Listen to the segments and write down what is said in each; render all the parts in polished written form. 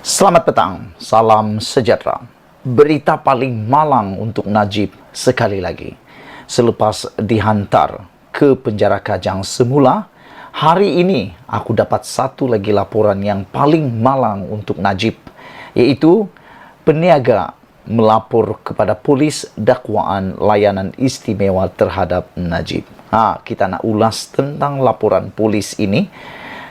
Selamat petang, salam sejahtera. Berita paling malang untuk Najib sekali lagi. Selepas dihantar ke penjara Kajang semula, hari ini aku dapat satu lagi laporan yang paling malang untuk Najib, yaitu peniaga melapor kepada polis dakwaan layanan istimewa terhadap Najib. Kita nak ulas tentang laporan polis ini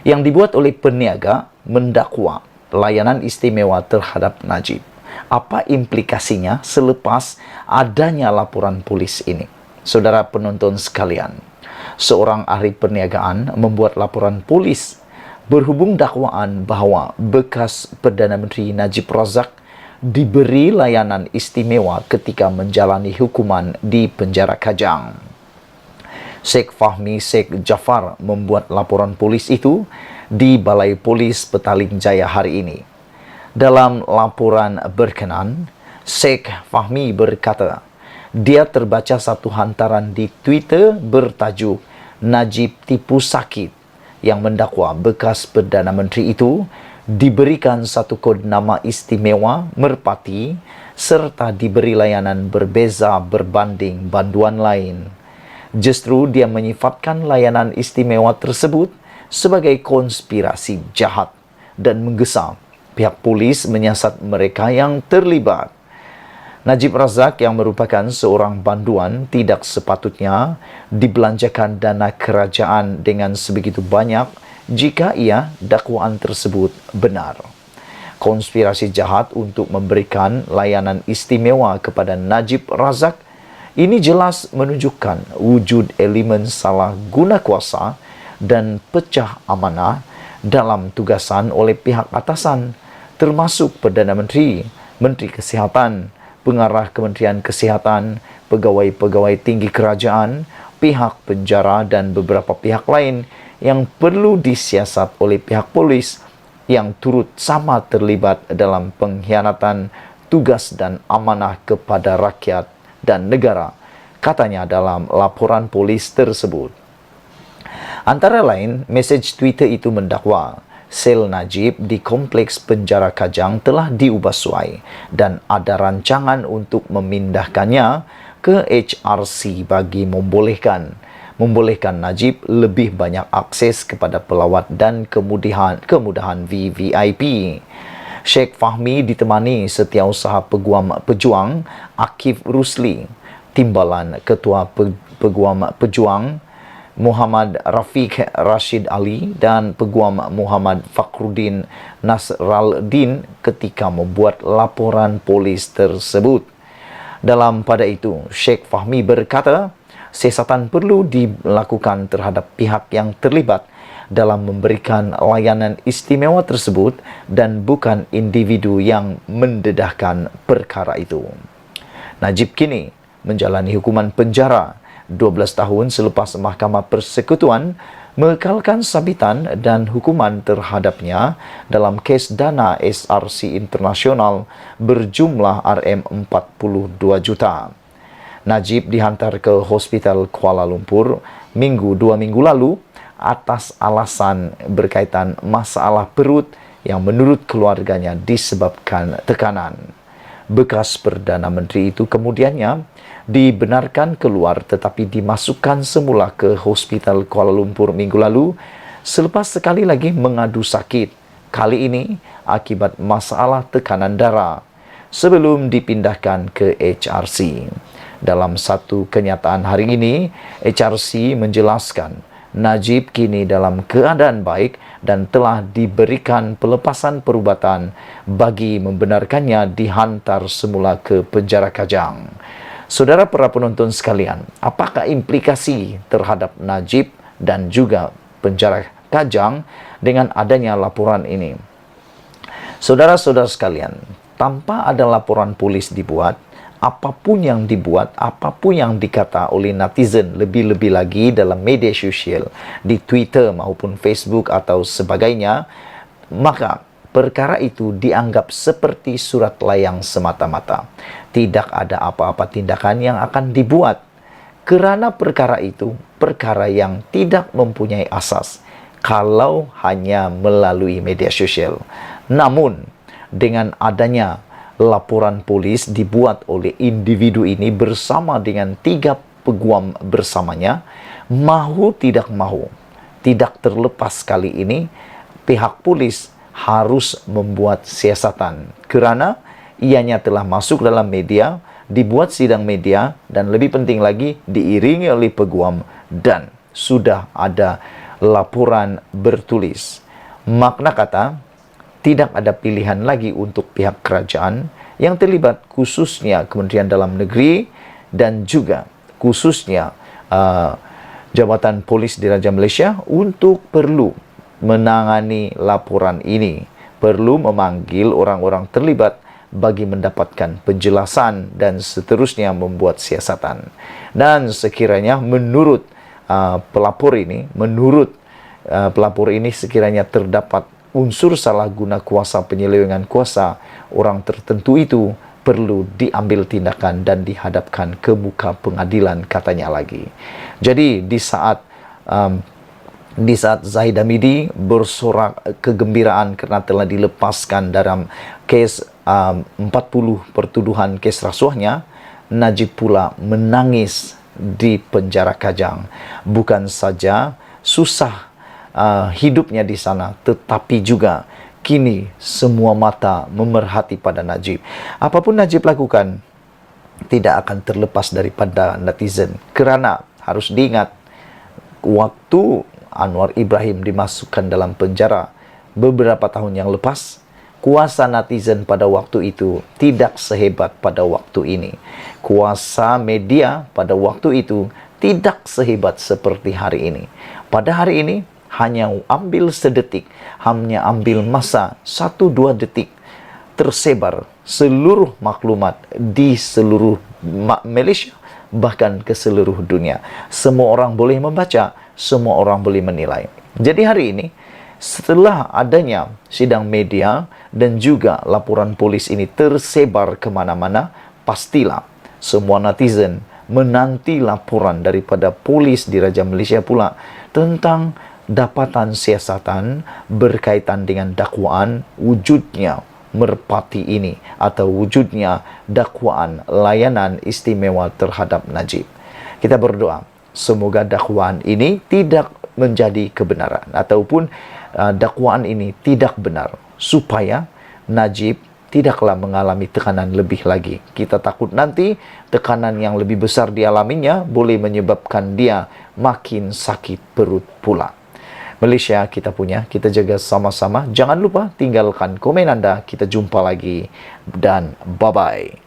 yang dibuat oleh peniaga mendakwa layanan istimewa terhadap Najib. Apa implikasinya selepas adanya laporan polis ini? Saudara penonton sekalian, seorang ahli perniagaan membuat laporan polis berhubung dakwaan bahawa bekas Perdana Menteri Najib Razak diberi layanan istimewa ketika menjalani hukuman di penjara Kajang. Sheikh Fahmi Sheikh Jafar membuat laporan polis itu di Balai Polis Petaling Jaya hari ini. Dalam laporan berkenan, Sheikh Fahmi berkata, dia terbaca satu hantaran di Twitter bertajuk Najib Tipu Sakit yang mendakwa bekas Perdana Menteri itu diberikan satu kod nama istimewa merpati serta diberi layanan berbeza berbanding banduan lain. Justru dia menyifatkan layanan istimewa tersebut sebagai konspirasi jahat dan menggesa pihak polis menyiasat mereka yang terlibat. Najib Razak yang merupakan seorang banduan tidak sepatutnya dibelanjakan dana kerajaan dengan sebegitu banyak jika ia dakwaan tersebut benar. Konspirasi jahat untuk memberikan layanan istimewa kepada Najib Razak ini jelas menunjukkan wujud elemen salah guna kuasa dan pecah amanah dalam tugasan oleh pihak atasan, termasuk Perdana Menteri, Menteri Kesihatan, Pengarah Kementerian Kesihatan, pegawai-pegawai tinggi kerajaan, pihak penjara dan beberapa pihak lain yang perlu disiasat oleh pihak polis yang turut sama terlibat dalam pengkhianatan tugas dan amanah kepada rakyat dan negara, katanya dalam laporan polis tersebut. Antara lain, mesej Twitter itu mendakwa sel Najib di kompleks penjara Kajang telah diubah suai dan ada rancangan untuk memindahkannya ke HRC bagi membolehkan Najib lebih banyak akses kepada pelawat dan kemudahan VVIP. Sheikh Fahmi ditemani Setiausaha Pejuang Akif Rusli, Timbalan Ketua Peguam Pejuang Muhammad Rafiq Rashid Ali dan Peguam Muhammad Fakhruddin Nasraldin ketika membuat laporan polis tersebut. Dalam pada itu, Sheikh Fahmi berkata, siasatan perlu dilakukan terhadap pihak yang terlibat dalam memberikan layanan istimewa tersebut dan bukan individu yang mendedahkan perkara itu. Najib kini menjalani hukuman penjara 12 tahun selepas Mahkamah Persekutuan mengekalkan sabitan dan hukuman terhadapnya dalam kes dana SRC Internasional berjumlah RM42 juta. Najib dihantar ke Hospital Kuala Lumpur 2 minggu lalu atas alasan berkaitan masalah perut yang menurut keluarganya disebabkan tekanan. Bekas Perdana Menteri itu kemudiannya dibenarkan keluar tetapi dimasukkan semula ke Hospital Kuala Lumpur minggu lalu selepas sekali lagi mengadu sakit, kali ini akibat masalah tekanan darah, sebelum dipindahkan ke HRC. Dalam satu kenyataan hari ini, HRC menjelaskan Najib kini dalam keadaan baik dan telah diberikan pelepasan perubatan bagi membenarkannya dihantar semula ke penjara Kajang. Saudara para penonton sekalian, apakah implikasi terhadap Najib dan juga penjara Kajang dengan adanya laporan ini? Saudara-saudara sekalian, tanpa ada laporan polis dibuat, apapun yang dibuat, apapun yang dikata oleh netizen, lebih-lebih lagi dalam media sosial, di Twitter maupun Facebook atau sebagainya, maka perkara itu dianggap seperti surat layang semata-mata. Tidak ada apa-apa tindakan yang akan dibuat. Kerana perkara itu, perkara yang tidak mempunyai asas, kalau hanya melalui media sosial. Namun, dengan adanya laporan polis dibuat oleh individu ini bersama dengan 3 peguam bersamanya, mahu tidak mahu, tidak terlepas kali ini, pihak polis harus membuat siasatan kerana ianya telah masuk dalam media, dibuat sidang media, dan lebih penting lagi diiringi oleh peguam dan sudah ada laporan bertulis. Makna kata, tidak ada pilihan lagi untuk pihak kerajaan yang terlibat, khususnya Kementerian Dalam Negeri dan juga khususnya Jabatan Polis Diraja Malaysia untuk perlu menangani laporan ini, perlu memanggil orang-orang terlibat bagi mendapatkan penjelasan dan seterusnya membuat siasatan. Dan sekiranya menurut pelapor ini, sekiranya terdapat unsur salah guna kuasa, penyelewengan kuasa orang tertentu, itu perlu diambil tindakan dan dihadapkan ke muka pengadilan, katanya lagi. Jadi di saat Zahid Hamidi bersorak kegembiraan kerana telah dilepaskan dalam kes 40 pertuduhan kes rasuahnya, Najib pula menangis di penjara Kajang. Bukan saja susah hidupnya di sana, tetapi juga kini semua mata memerhati pada Najib. Apapun Najib lakukan tidak akan terlepas daripada netizen, kerana harus diingat, waktu Anwar Ibrahim dimasukkan dalam penjara beberapa tahun yang lepas, kuasa netizen pada waktu itu tidak sehebat pada waktu ini. Kuasa media pada waktu itu tidak sehebat seperti hari ini. Pada hari ini, hanya ambil sedetik, hanya ambil masa 1-2 detik, tersebar seluruh maklumat di seluruh Malaysia, bahkan ke seluruh dunia. Semua orang boleh membaca, semua orang boleh menilai. Jadi hari ini, setelah adanya sidang media dan juga laporan polis ini tersebar kemana-mana, pastilah semua netizen menanti laporan daripada polis Diraja Malaysia pula tentang dapatan siasatan berkaitan dengan dakwaan wujudnya merpati ini atau wujudnya dakwaan layanan istimewa terhadap Najib. Kita berdoa semoga dakwaan ini tidak menjadi kebenaran ataupun dakwaan ini tidak benar, supaya Najib tidaklah mengalami tekanan lebih lagi. Kita takut nanti tekanan yang lebih besar dialaminya boleh menyebabkan dia makin sakit perut pula. Malaysia kita punya, kita jaga sama-sama. Jangan lupa tinggalkan komen anda. Kita jumpa lagi dan bye-bye.